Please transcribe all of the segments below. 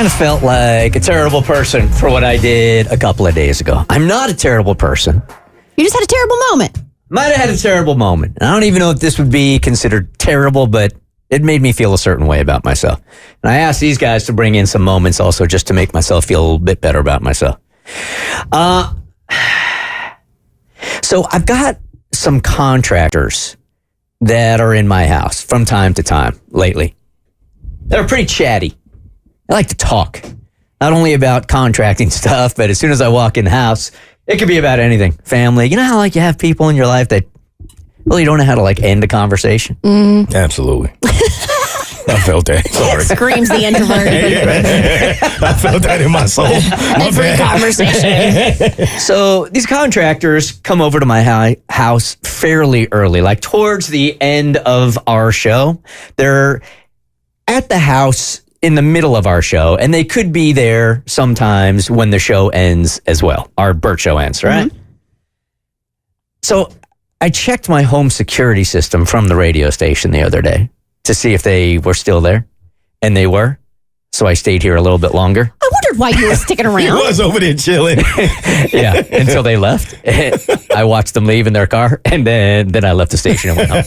kind of felt like a terrible person for what I did a couple of days ago. I'm not a terrible person. You just had a terrible moment. Might have had a terrible moment. I don't even know if this would be considered terrible, but it made me feel a certain way about myself. And I asked these guys to bring in some moments also just to make myself feel a little bit better about myself. So I've got some contractors that are in my house from time to time lately. They're pretty chatty. I like to talk, not only about contracting stuff, but as soon as I walk in the house, it could be about anything. Family. You know how like you have people in your life that really don't know how to like end a conversation? Absolutely. I felt that. Sorry. Screams the introvert. I felt that in my soul. Every conversation. So these contractors come over to my house fairly early, like towards the end of our show. They're at the house in the middle of our show, and they could be there sometimes when the show ends as well. Our Bert Show ends, right? Mm-hmm. So I checked my home security system from the radio station the other day to see if they were still there, and they were. So I stayed here a little bit longer. I wondered why you were sticking around. He was over there chilling. Yeah, until they left. I watched them leave in their car, and then I left the station and went home.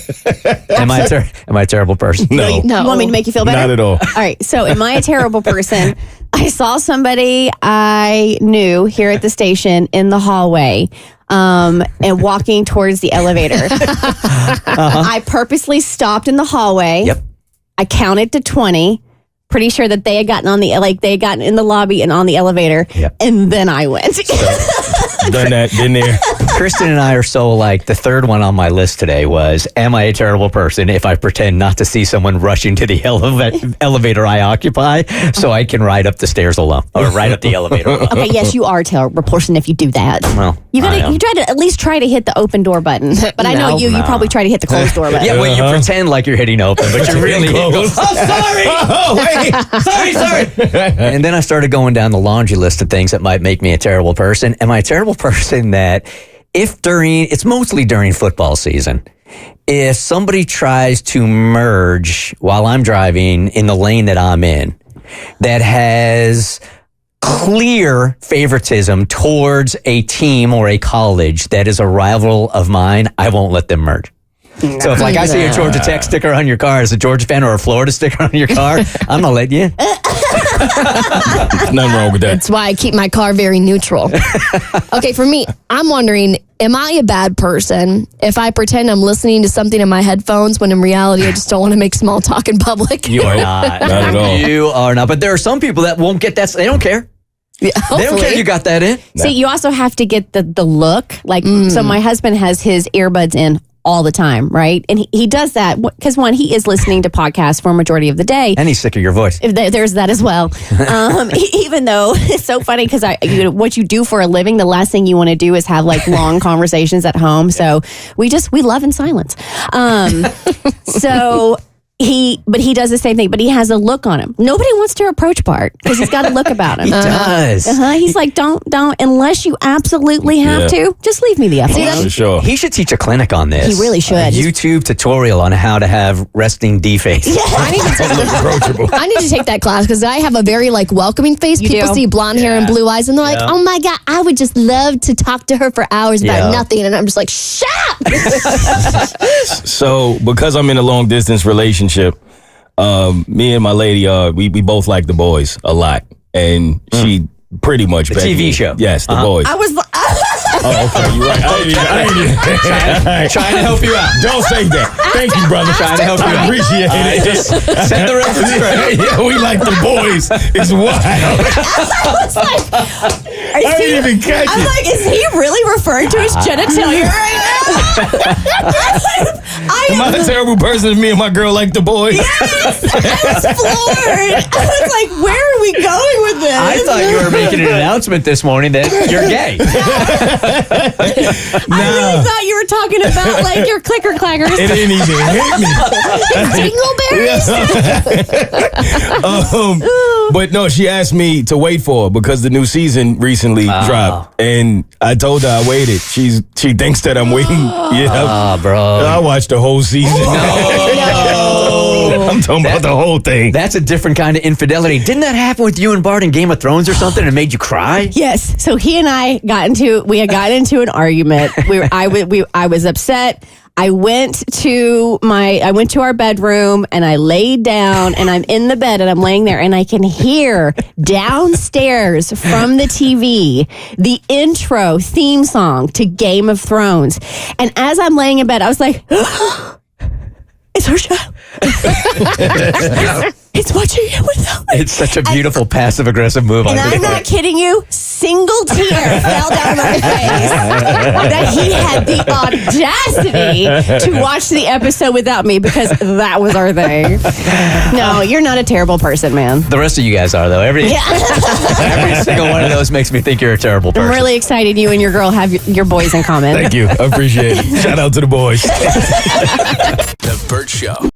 Am I a terrible person? No. You want me to make you feel better? Not at all. All right, so am I a terrible person? I saw somebody I knew here at the station in the hallway and walking towards the elevator. I purposely stopped in the hallway. Yep. I counted to 20. Pretty sure that they had gotten in the lobby and on the elevator, yep. And then I went. Done that, been there. Kristen and I are so like, the third one on my list today was, am I a terrible person if I pretend not to see someone rushing to the elevator I occupy so I can ride up the stairs alone or ride up the elevator alone? Okay, yes, you are a terrible person if you do that. Well, you try to at least try to hit the open door button. But I know you probably try to hit the closed door button. Yeah, well, you pretend like you're hitting open, but you really go, oh, sorry! Oh, wait! Sorry! And then I started going down the laundry list of things that might make me a terrible person. Am I a terrible person that it's mostly during football season, if somebody tries to merge while I'm driving in the lane that I'm in, that has clear favoritism towards a team or a college that is a rival of mine, I won't let them merge. So if I see a Georgia Tech sticker on your car as a Georgia fan or a Florida sticker on your car, I'm going to let you. Nothing wrong with that. That's why I keep my car very neutral. Okay, for me, I'm wondering, am I a bad person if I pretend I'm listening to something in my headphones when in reality I just don't want to make small talk in public? You are not. Not at all. You are not. But there are some people that won't get that. They don't care. Yeah, they don't care you got that in. See, you also have to get the look. So my husband has his earbuds in all the time, right? And he does that because, one, he is listening to podcasts for a majority of the day. And he's sick of your voice. There's that as well. Even though it's so funny because what you do for a living, the last thing you want to do is have like long conversations at home. So we love in silence. He does the same thing, but he has a look on him. Nobody wants to approach Bart because he's got a look about him. He does. He's like, don't, unless you absolutely have to, just leave me the F alone. For sure. He should teach a clinic on this. He really should. A YouTube tutorial on how to have resting D face. Yeah. I need to take that class because I have a very like welcoming face. People see blonde hair and blue eyes and they're like, oh my God, I would just love to talk to her for hours about nothing. And I'm just like, shut up. So because I'm in a long distance relationship, me and my lady, we both like The Boys a lot, and she pretty much the TV show. Yes, The Boys. I was. Oh, okay, you're right. Trying to help you out. Don't say that. Thank you, brother. Trying to help you out. Appreciate it. Just set the reference straight. Yeah, we like The Boys. It's wild. I was like, I didn't even catch it. I'm like, is he really referring to his genitalia right now? Am I a terrible person if me and my girl like The Boys? Yes, I was floored. I was like, where are we going with this? I thought you were making an announcement this morning that you're gay. I really thought you were talking about like your clicker clackers. It didn't even hit me. But no, she asked me to wait for her because the new season recently dropped, and I told her I waited. She thinks that I'm waiting. Yeah, bro. I watched the whole season. No. I'm talking about the whole thing. That's a different kind of infidelity. Didn't that happen with you and Bart in Game of Thrones or something and made you cry? Yes. So he and I had gotten into an argument. I was upset. I went to our bedroom and I laid down and I'm in the bed and I'm laying there and I can hear downstairs from the TV the intro theme song to Game of Thrones. And as I'm laying in bed, I was like, it's her show. It's watching it without me. It's such a beautiful passive-aggressive move. And I'm not kidding you. Single tear fell down my face that he had the audacity to watch the episode without me because that was our thing. No, you're not a terrible person, man. The rest of you guys are, though. Every single one of those makes me think you're a terrible person. I'm really excited you and your girl have your boys in common. Thank you. I appreciate it. Shout out to the boys. The Bert Show.